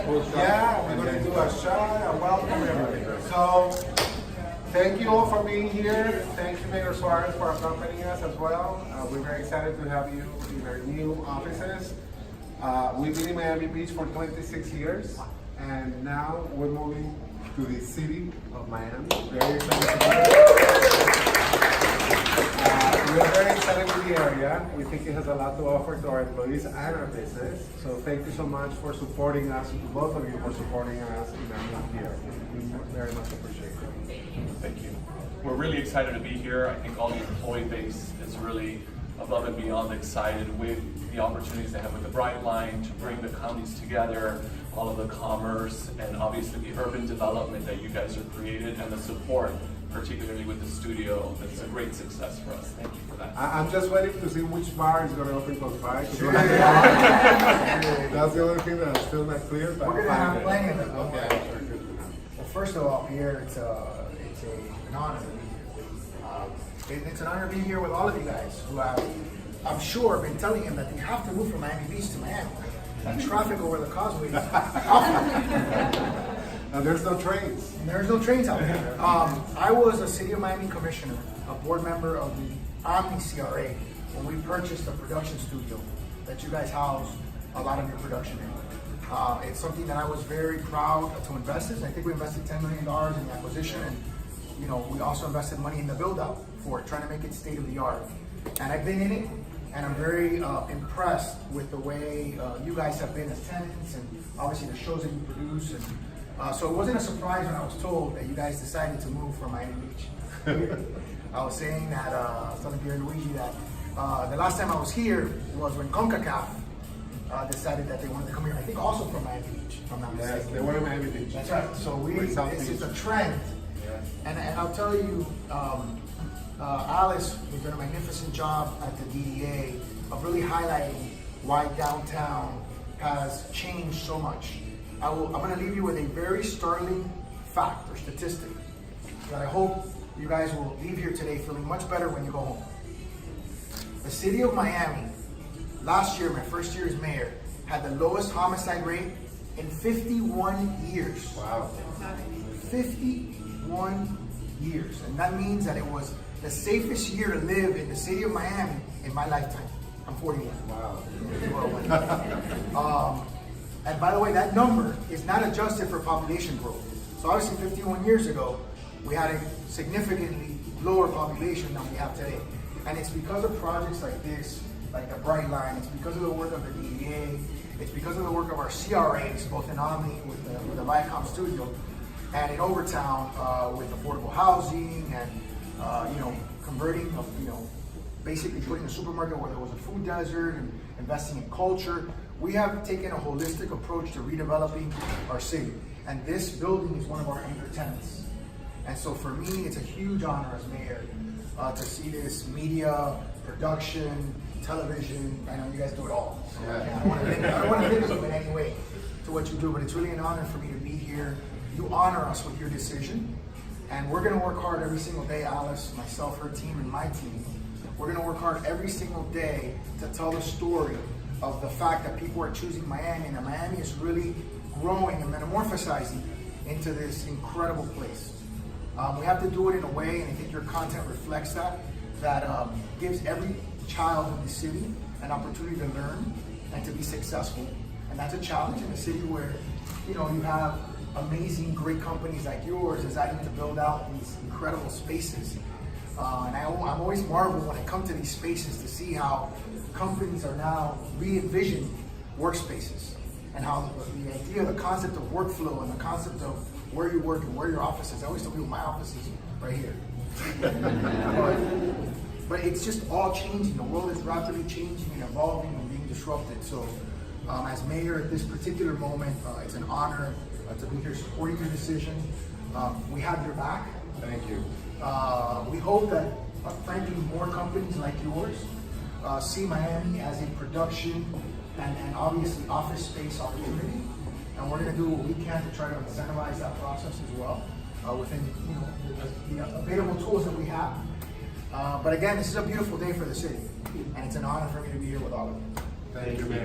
Yeah, we're going to do a shot, a welcome, everything. So, thank you all for being here. Thank you, Mayor Suarez, for accompanying us as well. We're very excited to have you in our new offices. We've been in Miami Beach for 26 years, and now we're moving to the city of Miami. Very excited to be here. We're very excited with the area. We think it has a lot to offer to our employees and our business. So thank you so much for supporting us, to both of you for supporting us in our move here. We very much appreciate it. Thank you. We're really excited to be here. I think all the employee base is really above and beyond excited with the opportunities they have with the Bright Line to bring the counties together, all of the commerce, and obviously the urban development that you guys have created and the support, particularly with the studio. It's a great success for us. Thank you for that. I'm just waiting to see which bar is going to open close by. That's the only thing that's still not clear. But we're going to have plenty of them. Okay. Well, first of all, Pierre, it's an honor to be here. It's an honor to be here with all of you guys who have, I'm sure, been telling him that they have to move from Miami Beach to Miami. That traffic over the causeway is awful. And there's no trains. And there's no trains out there. I was a City of Miami commissioner, a board member of the Omni CRA when we purchased a production studio that you guys house a lot of your production in. It's something that I was very proud to invest in. I think we invested $10 million in the acquisition, and you know, we also invested money in the build out for it, trying to make it state of the art. And I've been in it, and I'm very impressed with the way you guys have been as tenants, and obviously the shows that you produce. And so it wasn't a surprise when I was told that you guys decided to move from Miami Beach. I was saying that, I was telling Pierre Luigi that the last time I was here was when CONCACAF decided that they wanted to come here. I think also from Miami Beach, if I'm not mistaken. Yes, they were in Miami Beach. That's right. So it's a trend. Yes. And I'll tell you, Alice has done a magnificent job at the DDA of really highlighting why downtown has changed so much. I'm going to leave you with a very startling fact or statistic that I hope you guys will leave here today feeling much better when you go home. The city of Miami, last year, my first year as mayor, had the lowest homicide rate in 51 years. Wow. 51 years. And that means that it was the safest year to live in the city of Miami in my lifetime. I'm 41. Wow. And by the way, that number is not adjusted for population growth. So obviously 51 years ago, we had a significantly lower population than we have today. And it's because of projects like this, like the Bright Line, it's because of the work of the DDA, it's because of the work of our CRAs, both in Omni with the Viacom studio, and in Overtown with affordable housing and converting, basically putting a supermarket where there was a food desert and investing in culture. We have taken a holistic approach to redeveloping our city, and this building is one of our anchor tenants. And so for me, it's a huge honor as mayor to see this media, production, television. I know you guys do it all. So I don't want to limit you in any way to what you do, but it's really an honor for me to be here. You honor us with your decision, and we're going to work hard every single day, Alice, myself, her team, and my team. We're going to work hard every single day to tell the story of the fact that people are choosing Miami, and that Miami is really growing and metamorphosizing into this incredible place. We have to do it in a way, and I think your content reflects that gives every child in the city an opportunity to learn and to be successful. And that's a challenge in a city where, you have amazing, great companies like yours deciding to build out these incredible spaces. And I'm always marveled when I come to these spaces to see how companies are now re-envisioning workspaces, and how the idea, the concept of workflow and the concept of where you work and where your office is. I always tell people my office is right here. But it's just all changing. The world is rapidly changing and evolving and being disrupted. So as mayor at this particular moment, it's an honor to be here supporting your decision. We have your back. Thank you. We hope that, frankly, more companies like yours see Miami as a production and obviously office space opportunity. And we're going to do what we can to try to incentivize that process as well within the available tools that we have. But again, this is a beautiful day for the city, and it's an honor for me to be here with all of you. Thank you, Mayor.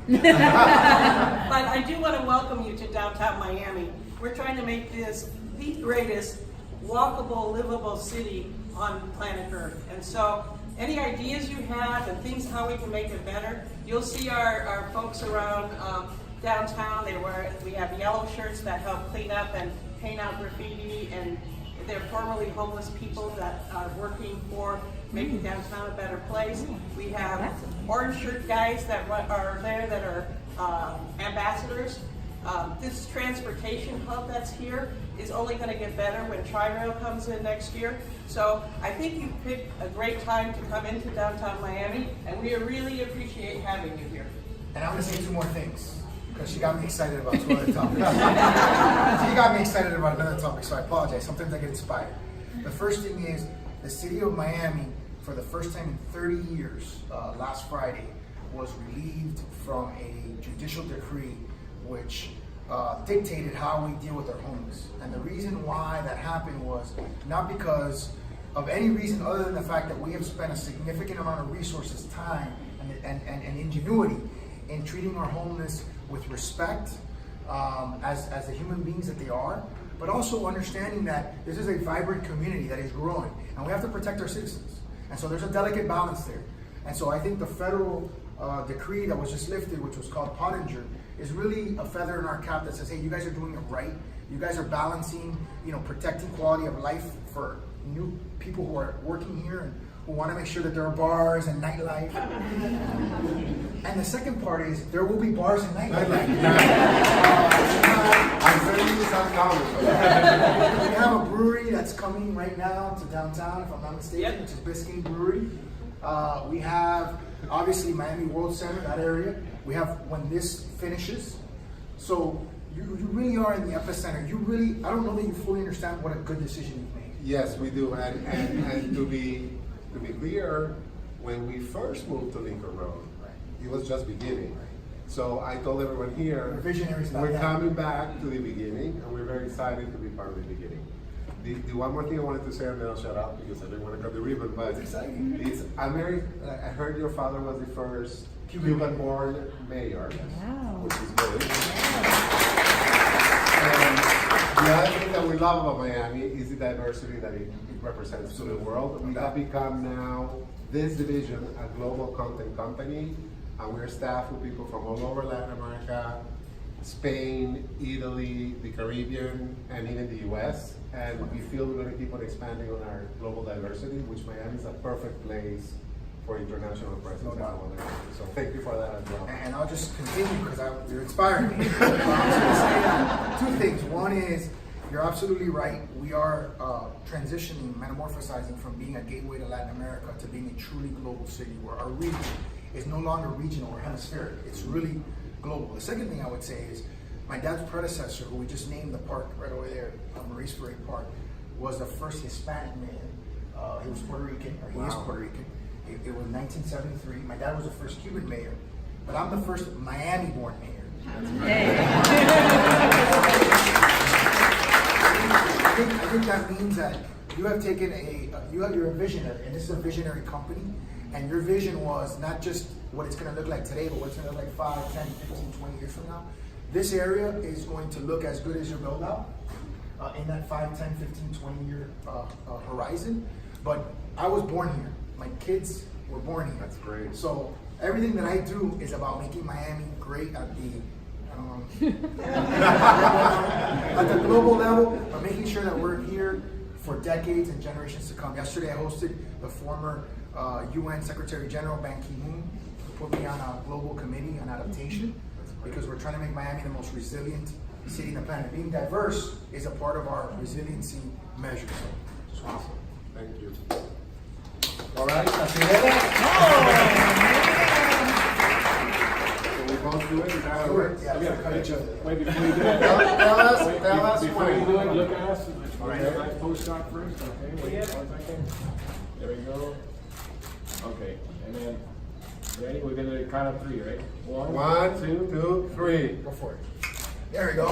But I do want to welcome you to downtown Miami. We're trying to make this the greatest walkable, livable city on planet Earth. And so any ideas you have and things how we can make it better, you'll see our folks around downtown. We have yellow shirts that help clean up and paint out graffiti, and they're formerly homeless people that are working for making downtown a better place. We have orange shirt guys that are there that are ambassadors. This transportation hub that's here is only going to get better when Tri-Rail comes in next year. So I think you picked a great time to come into downtown Miami, and we really appreciate having you here. And I'm going to say two more things, because she got me excited about two other topics. She got me excited about another topic, so I apologize. Sometimes I get inspired. The first thing is, the city of Miami, for the first time in 30 years, last Friday, was relieved from a judicial decree which dictated how we deal with our homeless. And the reason why that happened was not because of any reason other than the fact that we have spent a significant amount of resources, time, and ingenuity in treating our homeless with respect as the human beings that they are, but also understanding that this is a vibrant community that is growing, and we have to protect our citizens. And so there's a delicate balance there. And so I think the federal decree that was just lifted, which was called Pottinger, is really a feather in our cap that says, hey, you guys are doing it right. You guys are balancing, protecting quality of life for new people who are working here and who want to make sure that there are bars and nightlife. And the second part is there will be bars and nightlife. I'm sending you some comments. We have a brewery that's coming right now to downtown, if I'm not mistaken, Yep. which is Biscayne Brewery. We have, obviously, Miami World Center, that area. We have when this finishes. So you really are in the epicenter. I don't know that you fully understand what a good decision you've made. Yes, we do. And to be clear, when we first moved to Lincoln Road, it was just beginning. So I told everyone here, We're visionaries about we're that. coming back to the beginning, and we're very excited to be part of the beginning. The one more thing I wanted to say, and then I'll shut up because I didn't want to cut the ribbon, but It's exciting. I heard your father was the first Cuban-born mayor, which is good. And the other thing that we love about Miami is the diversity that it represents to the world. We have become now, this division, a global content company, and we're staffed with people from all over Latin America, Spain, Italy, the Caribbean, and even the US. And we feel we're going to keep on expanding on our global diversity, which Miami is a perfect place for international presence. No doubt. So thank you for that as well. And I'll just continue because you're inspiring me. I was going to say two things. One is, you're absolutely right. We are transitioning, metamorphosizing from being a gateway to Latin America to being a truly global city where our reach is no longer regional or hemispheric. It's really global. The second thing I would say is, my dad's predecessor, who we just named the park right over there, Maurice Ferre Park, was the first Hispanic mayor. He was Puerto Rican, or he is Puerto Rican. It was 1973. My dad was the first Cuban mayor, but I'm the first Miami-born mayor. I think that means that you have taken you're a visionary, and this is a visionary company, and your vision was not just what it's going to look like today, but what it's going to look like 5, 10, 15, 20 years from now. This area is going to look as good as your build out in that 5, 10, 15, 20 year horizon. But I was born here. My kids were born here. That's great. So everything that I do is about making Miami great at the global level, but making sure that we're here for decades and generations to come. Yesterday I hosted the former UN Secretary General Ban Ki-moon, who put me on a global committee on adaptation, because we're trying to make Miami the most resilient city on the planet. Being diverse is a part of our resiliency measure. So, awesome. Thank you. All right, Casimira? So we both do it? Is that how it Do it. works? Yeah, Okay. cut each other. Wait, before you do it, Tell us before you do it, when. look at us. Right. Okay, nice post shot first. Okay, wait 1 second. There we go. Okay, and then ready? We're gonna count of 3, right? 1, 1, 2, 3. Go for it. There we go.